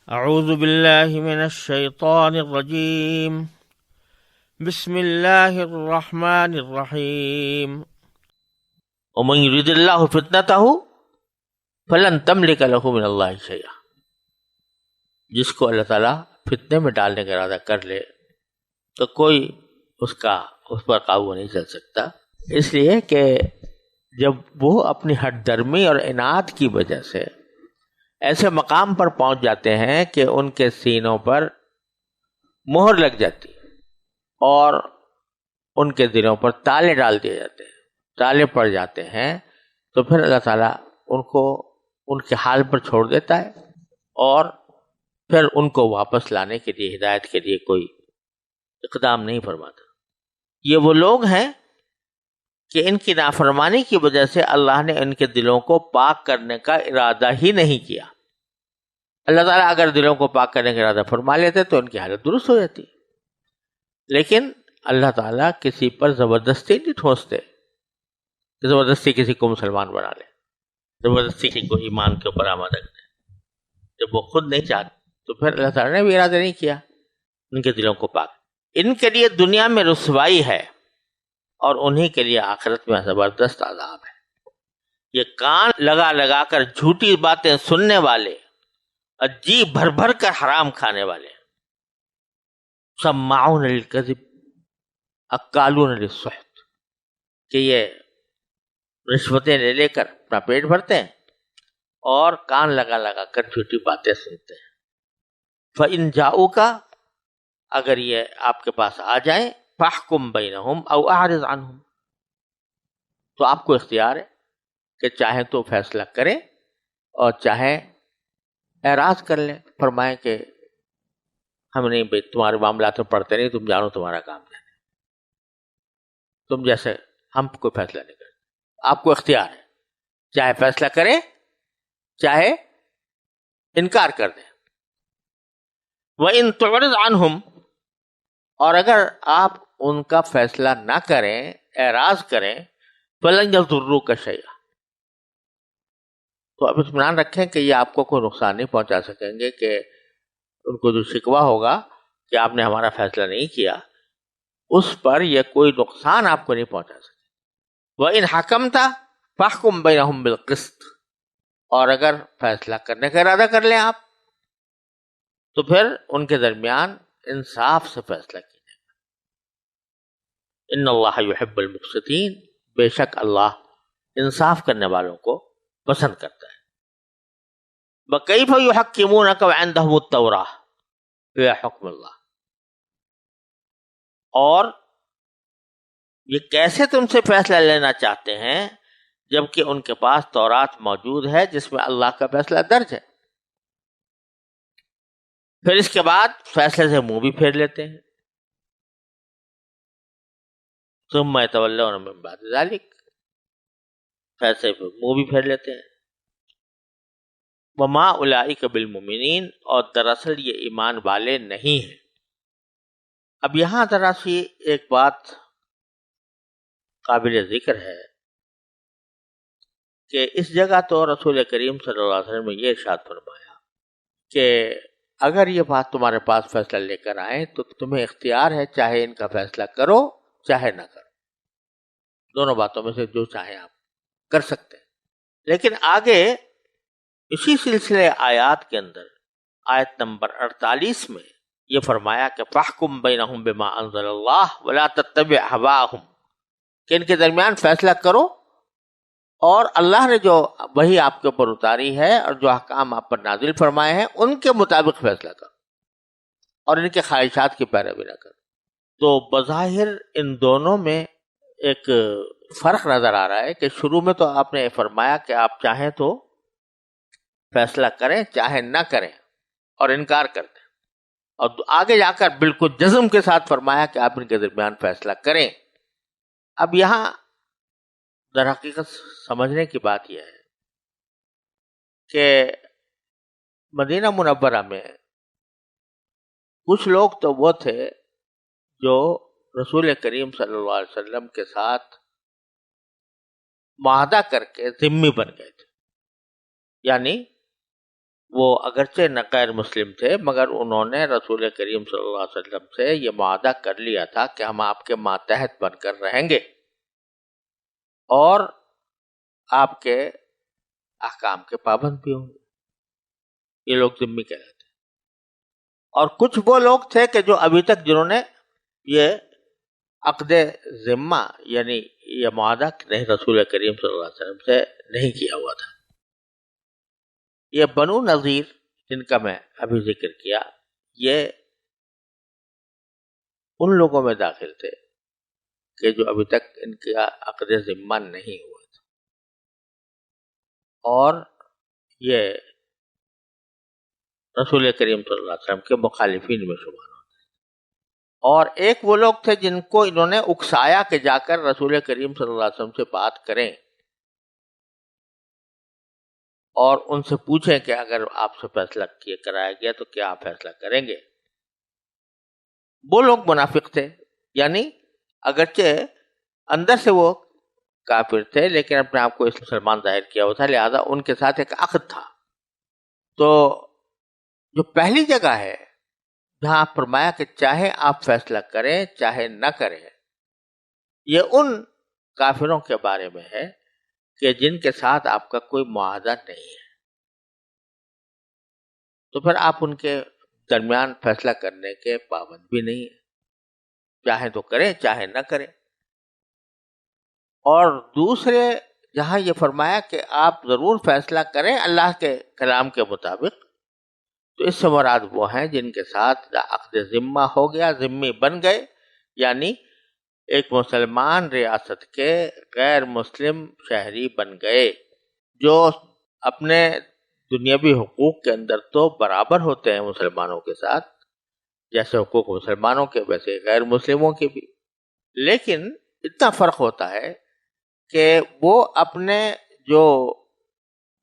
اعوذ باللہ من الشیطان الرجیم بسم اللہ الرحمن الرحیم ومن یرید اللہ فتنتہ فلن تملک لہ من اللہ شیئا، جس کو اللہ تعالیٰ فتنے میں ڈالنے کا ارادہ کر لے تو کوئی اس پر قابو نہیں چل سکتا، اس لیے کہ جب وہ اپنی ہٹ درمی اور عناد کی وجہ سے ایسے مقام پر پہنچ جاتے ہیں کہ ان کے سینوں پر مہر لگ جاتی اور ان کے دلوں پر تالے ڈال دیے جاتے ہیں، تالے پڑ جاتے ہیں، تو پھر اللہ تعالیٰ ان کو ان کے حال پر چھوڑ دیتا ہے اور پھر ان کو واپس لانے کے لیے، ہدایت کے لیے کوئی اقدام نہیں فرماتا۔ یہ وہ لوگ ہیں کہ ان کی نافرمانی کی وجہ سے اللہ نے ان کے دلوں کو پاک کرنے کا ارادہ ہی نہیں کیا۔ اللہ تعالیٰ اگر دلوں کو پاک کرنے کا ارادہ فرما لیتے تو ان کی حالت درست ہو جاتی، لیکن اللہ تعالیٰ کسی پر زبردستی نہیں ٹھونستے کہ زبردستی کسی کو مسلمان بنا لے، زبردستی کسی کو ایمان کے اوپر آمادہ کرے جب وہ خود نہیں چاہتے، تو پھر اللہ تعالیٰ نے بھی ارادہ نہیں کیا ان کے دلوں کو پاک۔ ان کے لیے دنیا میں رسوائی ہے اور انہی کے لیے آخرت میں زبردست عذاب ہے۔ یہ کان لگا لگا کر جھوٹی باتیں سننے والے اور جی بھر بھر کر حرام کھانے والے، سماعون للکذب اکالون للسحت، کہ یہ رشوتیں لے لے کر اپنا پیٹ بھرتے ہیں اور کان لگا لگا کر جھوٹی باتیں سنتے ہیں۔ فَإِن جَاءُوكَ، اگر یہ آپ کے پاس آ جائیں، فَاحْكُم بَيْنَهُمْ أَوْ أَعْرِضْ عَنْهُمْ، تو آپ کو اختیار ہے کہ چاہیں تو فیصلہ کریں اور چاہیں اعراض کر لیں، فرمائیں کہ ہم نہیں بھائی تمہارے معاملات میں پڑھتے نہیں، تم جانو تمہارا کام ہے، تم جیسے ہم کوئی فیصلہ نہیں کرتے۔ آپ کو اختیار ہے، چاہے فیصلہ کریں چاہے انکار کر دیں۔ وَإِن تُعْرِضْ عَنْهُمْ، اور اگر آپ ان کا فیصلہ نہ کریں، اعراض کریں، فَلَن يَضُرُّوكَ شَيْئًا، تو اب اطمینان رکھیں کہ یہ آپ کو کوئی نقصان نہیں پہنچا سکیں گے، کہ ان کو جو شکوہ ہوگا کہ آپ نے ہمارا فیصلہ نہیں کیا، اس پر یہ کوئی نقصان آپ کو نہیں پہنچا سکے۔ وَإِنْ حَكَمْتَ فَاحْكُم بَيْنَهُم بِالْقِسْطِ، اور اگر فیصلہ کرنے کا ارادہ کر لیں آپ تو پھر ان کے درمیان انصاف سے فیصلہ کیجیے۔ ان اللہ یحب المقسطین، بے شک اللہ انصاف کرنے والوں کو پسند کرتا ہے۔ وَكَيْفَ يُحَكِّمُونَكَ وَعِندَهُمُ التَّوْرَاةُ فِيهَا حُكْمُ اللَّهِ، اور یہ کیسے تم سے فیصلہ لینا چاہتے ہیں جبکہ ان کے پاس تورات موجود ہے جس میں اللہ کا فیصلہ درج ہے، پھر اس کے بعد فیصلے سے منہ بھی پھیر لیتے ہیں۔ ثم يتولون من بعد ذلك، فیصلے پہ منہ بھی پھیر لیتے ہیں۔ وما اولئک بالمؤمنین، اور دراصل یہ ایمان والے نہیں ہیں۔ اب یہاں ذرا سی ایک بات قابل ذکر ہے کہ اس جگہ تو رسول کریم صلی اللہ علیہ وسلم نے یہ ارشاد فرمایا کہ اگر یہ بات تمہارے پاس فیصلہ لے کر آئیں تو تمہیں اختیار ہے، چاہے ان کا فیصلہ کرو چاہے نہ کرو، دونوں باتوں میں سے جو چاہیں آپ کر سکتے ہیں۔ لیکن آگے اسی سلسلے آیات کے اندر آیت نمبر 48 میں یہ فرمایا کہ فَاحْكُم بَيْنَهُم بِمَا أَنزَلَ اللَّهُ وَلَا تَتَّبِعْ هَوَاهُمْ، کہ ان کے درمیان فیصلہ کرو اور اللہ نے جو وحی آپ کے اوپر اتاری ہے اور جو احکام آپ پر نازل فرمائے ہیں ان کے مطابق فیصلہ کرو اور ان کے خواہشات کی پیروی نہ کرو۔ تو بظاہر ان دونوں میں ایک فرق نظر آ رہا ہے کہ شروع میں تو آپ نے فرمایا کہ آپ چاہیں تو فیصلہ کریں چاہے نہ کریں اور انکار کر دیں، اور آگے جا کر بالکل جزم کے ساتھ فرمایا کہ آپ ان کے درمیان فیصلہ کریں۔ اب یہاں در حقیقت سمجھنے کی بات یہ ہے کہ مدینہ منورہ میں کچھ لوگ تو وہ تھے جو رسول کریم صلی اللہ علیہ وسلم کے ساتھ معاہدہ کر کے ذمہ بن گئے تھے، یعنی وہ اگرچہ نہ غیر مسلم تھے مگر انہوں نے رسول کریم صلی اللہ علیہ وسلم سے یہ معاہدہ کر لیا تھا کہ ہم آپ کے ماتحت بن کر رہیں گے اور آپ کے احکام کے پابند بھی ہوں گے. یہ لوگ ذمہ کہلاتے ہیں. اور کچھ وہ لوگ تھے کہ جو ابھی تک جنہوں نے یہ عقد ذمہ یعنی یہ معاہدہ نہیں رسول کریم صلی اللہ علیہ وسلم سے نہیں کیا ہوا تھا. یہ بنو نذیر جن کا میں ابھی ذکر کیا یہ ان لوگوں میں داخل تھے کہ جو ابھی تک ان کا عقد ذمہ نہیں ہوا تھا اور یہ رسول کریم صلی اللہ علیہ وسلم کے مخالفین میں شمار ہوتے ہیں. اور ایک وہ لوگ تھے جن کو انہوں نے اکسایا کہ جا کر رسول کریم صلی اللہ علیہ وسلم سے بات کریں اور ان سے پوچھیں کہ اگر آپ سے فیصلہ کرایا گیا تو کیا آپ فیصلہ کریں گے. وہ لوگ منافق تھے، یعنی اگرچہ اندر سے وہ کافر تھے لیکن اپنے آپ کو مسلمان ظاہر کیا ہوا تھا، لہذا ان کے ساتھ ایک عقد تھا. تو جو پہلی جگہ ہے جہاں آپ فرمایا کہ چاہے آپ فیصلہ کریں چاہے نہ کریں، یہ ان کافروں کے بارے میں ہے کہ جن کے ساتھ آپ کا کوئی معاہدہ نہیں ہے. تو پھر آپ ان کے درمیان فیصلہ کرنے کے پابند بھی نہیں ہیں، چاہے تو کریں چاہے نہ کریں. اور دوسرے جہاں یہ فرمایا کہ آپ ضرور فیصلہ کریں اللہ کے کلام کے مطابق، تو اس سے مراد وہ ہیں جن کے ساتھ عقد ذمہ ہو گیا، ذمہ بن گئے، یعنی ایک مسلمان ریاست کے غیر مسلم شہری بن گئے جو اپنے دنیاوی حقوق کے اندر تو برابر ہوتے ہیں مسلمانوں کے ساتھ، جیسے حقوق مسلمانوں کے ویسے غیر مسلموں کے بھی، لیکن اتنا فرق ہوتا ہے کہ وہ اپنے جو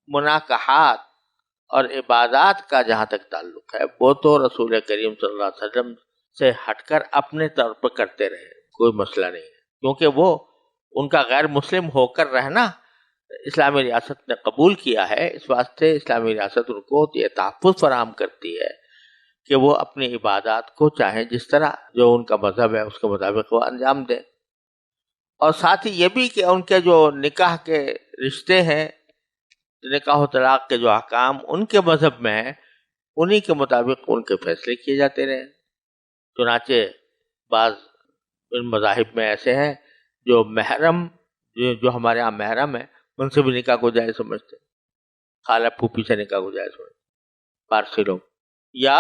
مناکحات اور عبادات کا جہاں تک تعلق ہے وہ تو رسول کریم صلی اللہ علیہ وسلم سے ہٹ کر اپنے طور پر کرتے رہے، کوئی مسئلہ نہیں ہے، کیونکہ وہ ان کا غیر مسلم ہو کر رہنا اسلامی ریاست نے قبول کیا ہے. اس واسطے اسلامی ریاست ان کو یہ تحفظ فراہم کرتی ہے کہ وہ اپنی عبادات کو چاہیں جس طرح جو ان کا مذہب ہے اس کے مطابق وہ انجام دیں، اور ساتھ ہی یہ بھی کہ ان کے جو نکاح کے رشتے ہیں، نکاح و طلاق کے جو احکام ان کے مذہب میں ہیں انہی کے مطابق ان کے فیصلے کیے جاتے رہے. چنانچہ بعض ان مذاہب میں ایسے ہیں جو محرم جو ہمارے ہاں محرم ہے ان سے بھی نکاح کو جائز سمجھتے، خالہ پھوپھی سے نکاح کو جائز سمجھتے پارسی لوگ، یا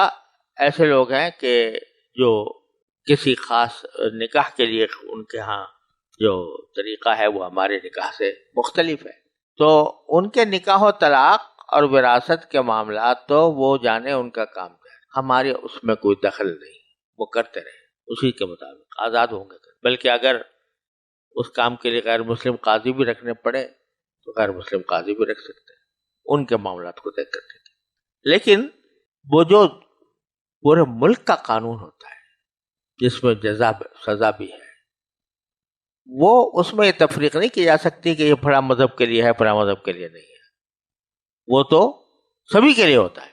ایسے لوگ ہیں کہ جو کسی خاص نکاح کے لیے ان کے ہاں جو طریقہ ہے وہ ہمارے نکاح سے مختلف ہے. تو ان کے نکاح و طلاق اور وراثت کے معاملات تو وہ جانے ان کا کام ہے، ہمارے اس میں کوئی دخل نہیں، وہ کرتے رہے اسی کے مطابق آزاد ہوں گے. بلکہ اگر اس کام کے لیے غیر مسلم قاضی بھی رکھنے پڑے تو غیر مسلم قاضی بھی رکھ سکتے ہیں ان کے معاملات کو دیکھ کر. لیکن وہ جو پورے ملک کا قانون ہوتا ہے جس میں سزا بھی ہے، وہ اس میں یہ تفریق نہیں کی جا سکتی کہ یہ فلاں مذہب کے لیے ہے فلاں مذہب کے لیے نہیں ہے. وہ تو سبھی کے لیے ہوتا ہے،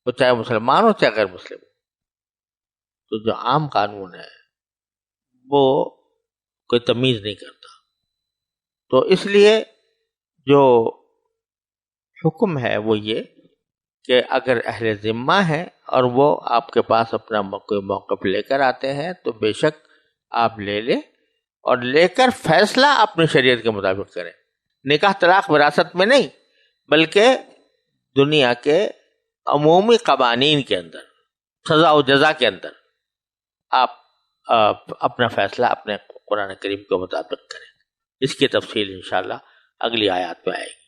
وہ چاہے مسلمان ہو چاہے غیر مسلم ہو. تو جو عام قانون ہے وہ کوئی تمیز نہیں کرتا. تو اس لیے جو حکم ہے وہ یہ کہ اگر اہل ذمہ ہیں اور وہ آپ کے پاس اپنا کوئی موقف لے کر آتے ہیں تو بے شک آپ لے لیں، اور لے کر فیصلہ اپنی شریعت کے مطابق کریں. نکاح طلاق وراثت میں نہیں بلکہ دنیا کے عمومی قوانین کے اندر، سزا و جزا کے اندر آپ اپنا فیصلہ اپنے قرآن کریم کے مطابق کریں. اس کی تفصیل انشاءاللہ اگلی آیات میں آئے گی.